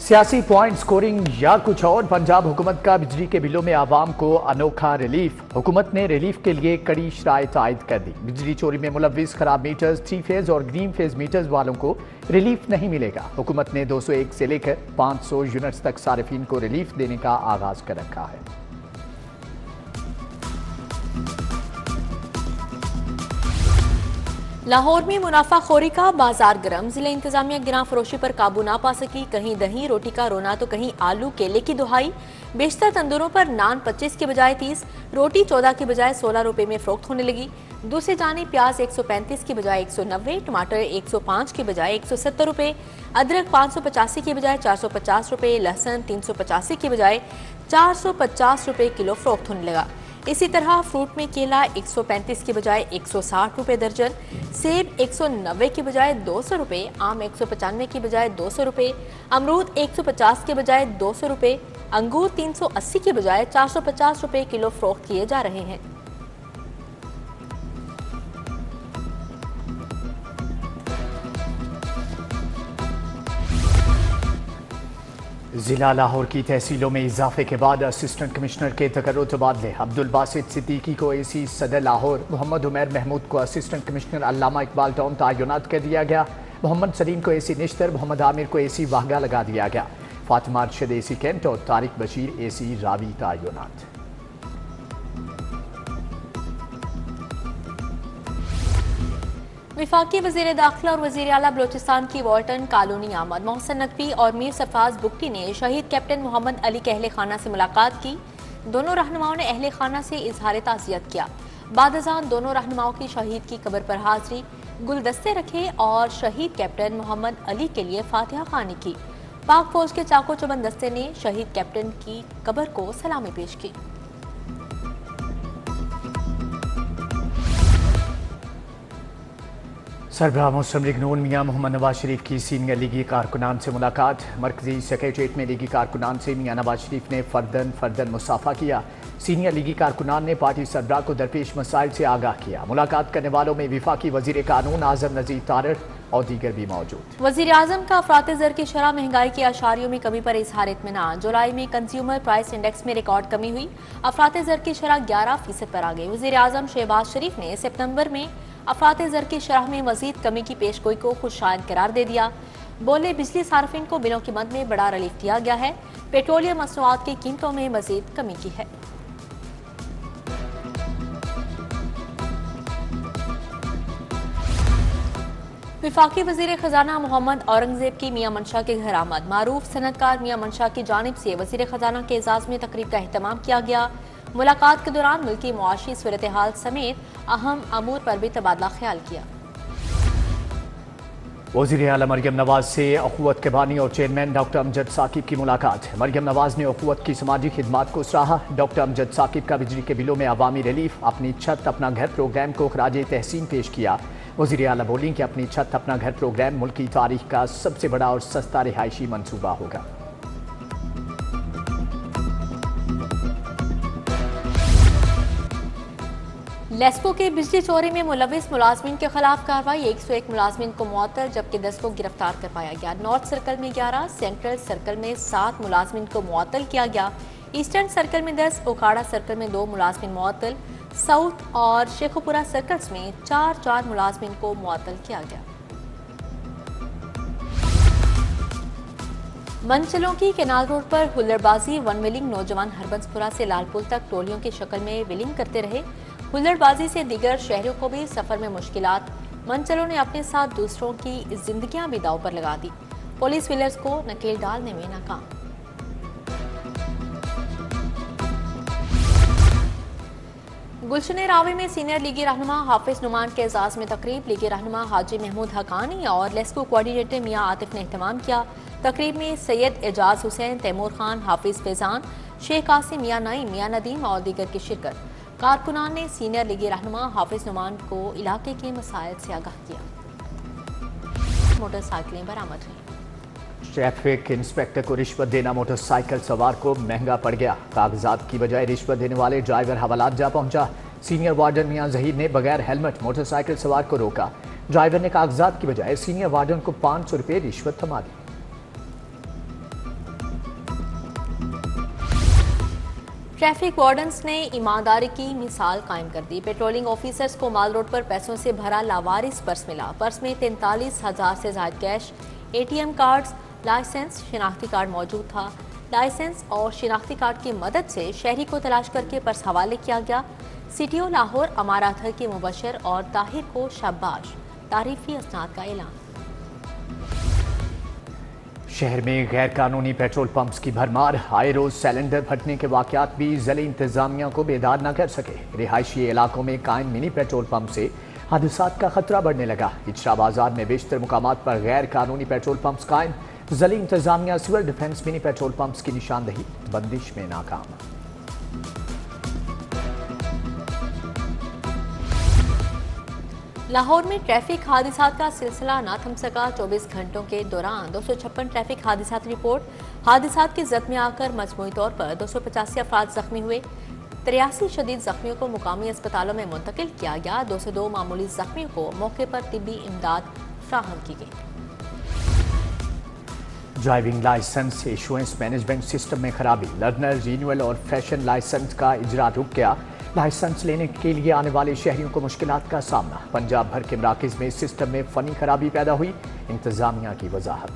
सियासी point scoring या कुछ और, पंजाब हुकूमत का बिजली के बिलों में आवाम को अनोखा रिलीफ। हुकूमत ने रिलीफ के लिए कड़ी शराइत आयद कर दी। बिजली चोरी में मुलव्विस खराब मीटर्स, 3 फेज और ग्रीन फेज मीटर्स वालों को रिलीफ नहीं मिलेगा। हुकूमत ने 201 से लेकर 500 यूनिट्स तक सारिफीन को रिलीफ देने का आगाज कर रखा है। लाहौर में मुनाफाखोरी का बाजार गर्म। जिला इंतजामिया गिरां फरोशी पर काबू ना पा सकी। कहीं दही रोटी का रोना तो कहीं आलू केले की दुहाई। बेशतर तंदूरों पर नान 25 के बजाय 30, रोटी 14 के बजाय 16 रुपए में फरोख्त होने लगी। दूसरी जानिब प्याज 135 की बजाय 190, टमाटर 105 के बजाय 170 रुपए, अदरक 585 के बजाय 450 रुपए, लहसुन 385 के बजाय 450 रुपए किलो फरोख्त होने लगा। इसी तरह फ्रूट में केला 135 के बजाय 160 रुपए दर्जन, सेब 190 के बजाय 200 रुपए, आम 195 के बजाय 200 रुपए, अमरूद 150 के बजाय 200 रुपए, अंगूर 380 के बजाय 450 रुपए किलो फरोख्त किए जा रहे हैं। जिला लाहौर की तहसीलों में इजाफे के बाद असिस्टेंट कमिश्नर के तकर्रुर तबादले। अब्दुल बासित सिद्दीकी को एसी सदर लाहौर, मोहम्मद उमैर महमूद को असिस्टेंट कमिश्नर अल्लामा इकबाल टाउन तयनात कर दिया गया। मोहम्मद सलीम को एसी निश्तर, मोहम्मद आमिर को एसी वाहगा लगा दिया गया। फातिमा अरशद एसी कैंट और तारिक बशीर एसी रावी तयनात। विफाकी वजीर दाखिला और वजीर आला बलोचिस्तान की वाल्टन कॉलोनी आमद। मोहसिन नकवी और मीर सरफराज बुगटी ने शहीद कैप्टन मोहम्मद अली के अहले खाना से मुलाकात की। दोनों रहनुमाओं ने अहले खाना से इजहार ताज़ियत किया। बाद अज़ान दोनों रहनुमाओं की शहीद की कब्र पर हाजिरी, गुलदस्ते रखे और शहीद कैप्टन मोहम्मद अली के लिए फातिहा खानी की। पाक फौज के चाको चबंद दस्ते ने शहीद कैप्टन की कब्र को सलामी पेश की। सरबराह मुस्लिम लीग नून मियां मोहम्मद नवाज शरीफ की सीनियर लीगी कारकुनान से मुलाकात। मरकजी सेक्रेटरीट में लीगी कारकुनान से मियां नवाज शरीफ ने फर्दन मुसाफा किया। सीनियर लीगी कारकुनान ने पार्टी सरबराह को दरपेश मसाइल से आगाह किया। मुलाकात करने वालों में विफाकी वजीर कानून आजम नजीर तारड़ और दीगर भी मौजूद। वजीर आजम का अफरात ज़र की शरह महंगाई की आशारियों में कमी पर इजहार इत्मीनान। जुलाई में कंज्यूमर प्राइस इंडेक्स में रिकॉर्ड कमी हुई। अफरात ज़र की शरह 11% पर आ गई। वजीर आजम शहबाज शरीफ ने सितंबर में अफरात ज़र की शरह में मजीद कमी की पेशगोई को खुशशाइन करार दे दिया। बोले बिजली सार्फिन को बिलों की मद में बड़ा रिलीफ दिया गया है। पेट्रोलियम मसनूआत की कीमतों में मजीद कमी की है। विफाकी वजीर खजाना मोहम्मद औरंगजेब की मियां मंशा के घर आमद। मारूफ सनतकार मियां मंशा की जानिब से वजीर खजाना के एजाज में तकरीब का अहतमाम किया गया। मुलाकात के दौरान मुल्की मुआशी सूरत हाल समेत अहम अमूर पर भी तबादला ख्याल किया। वज़ीर आला मरियम नवाज से अखुवत के बानी और चेयरमैन डॉक्टर अमजद साकिब की मुलाकात। मरियम नवाज ने अखुवत की समाजी खिदमात को सराहा। डॉक्टर अमजद साकिब का बिजली के बिलों में अवामी रिलीफ, अपनी छत अपना घर प्रोग्राम को खराज तहसीन पेश किया। वज़ीर आला बोली कि अपनी छत अपना घर प्रोग्राम मुल्की तारीख का सबसे बड़ा और सस्ता रिहायशी मनसूबा होगा। लेस्को के बिजली चोरी में मुलविस मुलाजमिन के खिलाफ कार्रवाई। 101 मुलाजमिन को मुअत्तल जबकि 10 को गिरफ्तार कर पाया गया। नॉर्थ सर्कल में 11, सेंट्रल सर्कल में 7 मुलाजमिन को मुअत्तल किया गया। ईस्टर्न सर्कल में 10, ओकाड़ा सर्कल में 2 मुलाजमिन मुअत्तल, साउथ और शेखुपुरा सर्कल्स में 4 मुलाजमिन को मुअत्तल किया गया। मंचलों की केनाल रोड पर हुल्लड़बाजी वन व्हीलिंग। नौजवान हरबंसपुरा से लालपुल तक टोलियों की शक्ल में व्हीलिंग करते रहे। हुल्लड़बाजी से दीगर शहरों को भी सफर में मुश्किलात। मंचलों ने अपने साथ दूसरों की जिंदगियां भी दांव पर लगा दी। पुलिस व्हीलर्स को नकेल डालने में नाकाम। गुलशन रावी में सीनियर लीगी रहनुमा हाफिज नुमान के एजाज में तकरीब। लीगी रहनुमा हाजी महमूद हकानी और लेस्को कोऑर्डिनेटर मियां आतिफ ने एहतमाम किया। तकरीब में सैयद एजाज हुसैन, तैमूर खान, हाफिज फैजान, शेख कासिम, मियां नईम, मियां नदीम और दीगर की शिरकत। कारकुनान ने सीनियर लीगी रहनुमा हाफिज नुमान को इलाके के मसाइल से आगाह किया। मोटरसाइकिलें बरामद हुई। ट्रैफिक इंस्पेक्टर को रिश्वत देना मोटरसाइकिल सवार को महंगा पड़ गया। कागजात की बजाय रिश्वत देने वाले ड्राइवर हवालात जा पहुंचा। सीनियर वार्डन मियां जहीर ने बगैर हेलमेट मोटरसाइकिल सवार को रोका। ड्राइवर ने कागजात की बजाय सीनियर वार्डन को 500 रुपये रिश्वत थमा दी। ट्रैफिक वार्डन्स ने ईमानदारी की मिसाल कायम कर दी। पेट्रोलिंग ऑफिसर्स को माल रोड पर पैसों से भरा लावारिस पर्स मिला। पर्स में 43,000 से ज्यादा कैश, ATM कार्ड्स, लाइसेंस, शिनाख्ती कार्ड मौजूद था। लाइसेंस और शिनाख्ती कार्ड की मदद से शहरी को तलाश करके पर्स हवाले किया गया। CTO लाहौर अमारा अतहर के मुबशर और ताहिर को शाबाश, तारीफी असनाद का ऐलान। शहर में गैर कानूनी पेट्रोल पंप्स की भरमार। आए रोज सिलेंडर फटने के वाकयात भी जिले इंतजामिया को बेदार न कर सके। रिहायशी इलाकों में कायम मिनी पेट्रोल पंप से हादसात का खतरा बढ़ने लगा। इचरा बाजार में बेशतर मुकामात पर गैर कानूनी पेट्रोल पंप्स कायम। जिले इंतजामिया civil defence mini petrol pumps की निशानदही बंदिश में नाकाम। लाहौर में ट्रैफिक हादसात का सिलसिला न थम सका। 24 घंटों के दौरान 256 ट्रैफिक हादसात रिपोर्ट। हादसात की जद में आकर मजमूई तौर पर 285 अफराद जख्मी हुए। 83 शदीद जख्मियों को मुकामी अस्पतालों में मुंतकिल किया गया। 202 मामूली जख्मियों को मौके पर तिब्बी इमदाद फ्राहम की गई। Driving licence issuance management system में खराबी। लर्नर रिन्यूअल और फैशन लाइसेंस का इजरा रुक गया। लाइसेंस लेने के लिए आने वाले शहरियों को मुश्किलात का सामना। पंजाब भर के मराकज में सिस्टम में फनी खराबी पैदा हुई। इंतजामिया की वजाहत।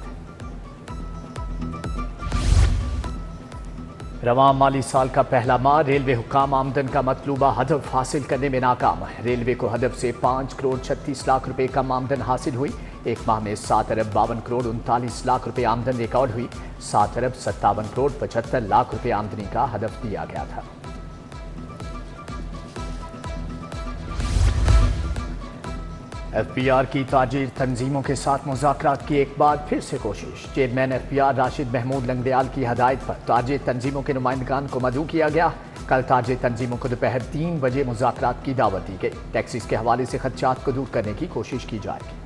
रवां माली साल का पहला माह रेलवे हुकाम आमदन का मतलूबा हदफ हासिल करने में नाकाम। रेलवे को हदफ से 5 करोड़ 36 लाख रुपए कम आमदन हासिल हुई। एक माह में 7 अरब 52 करोड़ 39 लाख रुपए आमदन रिकॉर्ड हुई। 7 अरब 57 करोड़ 75 लाख रुपए आमदनी का हदफ दिया गया था। FPR की ताजिर तंजीमों के साथ मुज़ाकरात की एक बार फिर से कोशिश। चेयरमैन FPR राशिद महमूद लंगदयाल की हदायत पर ताजिर तंजीमों के नुमाइंदगान को मदऊ किया गया। कल ताजिर तंजीमों को दोपहर 3 बजे मुज़ाकरात की दावत दी गई। टैक्सीज के हवाले से खदशात को दूर करने की कोशिश की जाएगी।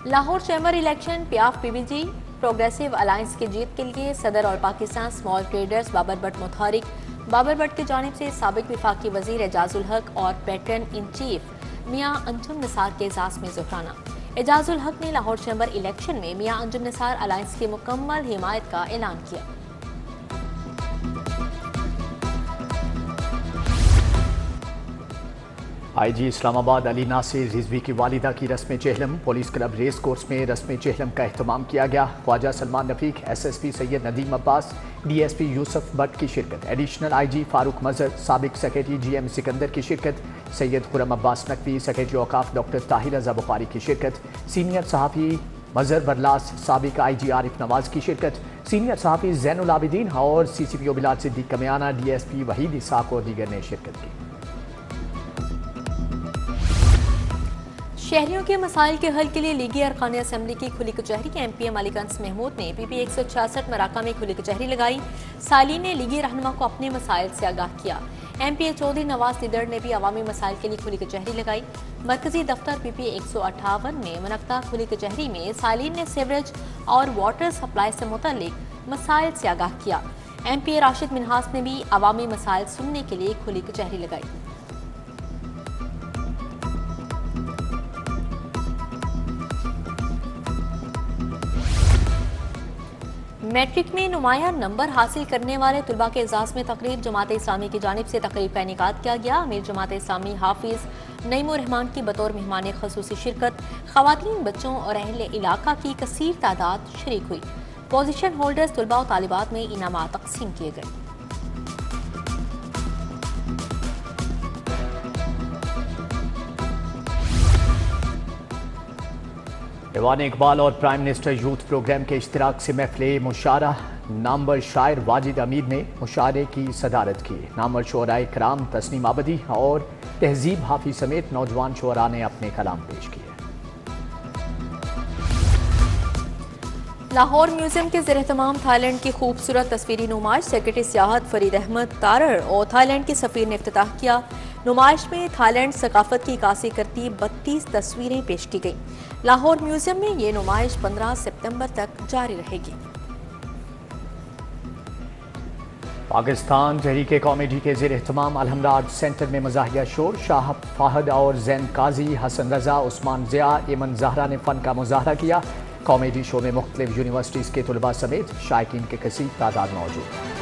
Lahore chamber election PAF PBG progressive alliance की जीत के लिए सदर और पाकिस्तान स्मॉल ट्रेडर्स बाबर भट्ट मुतहरिक। बाबर भट्ट की जानिब से साबिक विफाकी वजीर एजाजुल हक और पैटर्न इन चीफ मियां अंजुम निसार के एजाज में जुहराना। एजाजुल हक ने लाहौर चैम्बर इलेक्शन में मियां अंजुम निसार अलायंस की मुकम्मल हिमायत का ऐलान किया। IG इस्लामाबाद अली नासिर रिजवी की वालिदा की रस्म चेहलम। पुलिस क्लब रेस कोर्स में रस्म चेहलम का एहतमाम किया गया। ख्वाजा सलमान रफीक, SSP सैयद नदीम अब्बास, DSP यूसुफ भट्ट की शिरकत। एडिशनल IG फारूक मजहर, साबिक सेक्रेटरी GM सिकंदर की शिरकत। सैयद खुरम अब्बास नकवी, सेक्रेटरी औकाफ डॉक्टर ताहिर रजा बुखारी की शिरकत। सीनियर सहाफ़ी मजहर बरलास, साबिक IG आरिफ नवाज की शिरकत। सीनियर सहाफ़ी जैनुल आबिदीन और CCPO बिलाल सिद्दीक कमियाना, DSP वहीद इसाक और दीगर ने शिरकत की। शहरियों के मसाइल के हल के लिए लीगी अरकान असम्बली की खुली कचहरी। MP अली कंस महमूद ने PP 166 मराका में खुली कचहरी लगाई। सालीन ने लीगी रहनुमा को अपने मसाइल से आगाह किया। MPA चौधरी नवाज लिदड़ ने भी अवामी मसाइल के लिए खुली कचहरी लगाई। मरकजी दफ्तर PP 158 में मुनक्का खुली कचहरी में सालीन ने सीवरेज और वाटर सप्लाई से मुतल्लिक मसाइल से आगाह किया। MPA राशिद मिनहास ने भी अवामी मसाइल सुनने के लिए खुली कचहरी लगाई। मैट्रिक में नुमाया नंबर हासिल करने वाले तुलबा के एजाज में तकरीब। जमात इस्लामी की जानिब से तकरीब का इनेकाद किया गया। अमीर जमात इस्लामी हाफिज नईमुर रहमान की बतौर मेहमान खसूसी शिरकत। खवातीन, बच्चों और अहले इलाका की कसीर तादाद शरीक हुई। पोजीशन होल्डर्स तुलबा और तालिबात में इनामात तकसीम किए गए। ईवान इकबाल और प्राइम मिनिस्टर यूथ प्रोग्राम के इश्तिराक से महफिल मुशारा। नामवर शायर वाजिद अमीर ने मुशारे की सदारत की। नामवर शुअराए कराम तस्नीम आबदी और तहजीब हाफी समेत नौजवान शुअरा ने अपने कलाम पेश किए। लाहौर म्यूजियम के ज़ेर तमाम थाईलैंड की खूबसूरत तस्वीरी नुमाइश सेक्रेटरी सियाहत फरीद अहमद तारर और थाईलैंड के सफ़ीर ने इफ्तिताह किया। नुमाइश में थाईलैंड सकाफत की इक्कासी करती 32 तस्वीरें पेश की गई। लाहौर म्यूजियम में ये नुमाइश 15 सितंबर तक जारी रहेगी। पाकिस्तान तहरीक कॉमेडी के ज़ेर एहतमाम अलहमरा आर्ट सेंटर में मज़ाहिया शोर। शाह फाहद और जैन काजी, हसन रजा, उस्मान ज़िया, एमन ज़हरा ने फ़न का मुज़ाहरा किया। कॉमेडी शो में मुख्तलिफ यूनिवर्सिटीज़ के तलबा समेत शायकीन के कसीर तादाद मौजूद।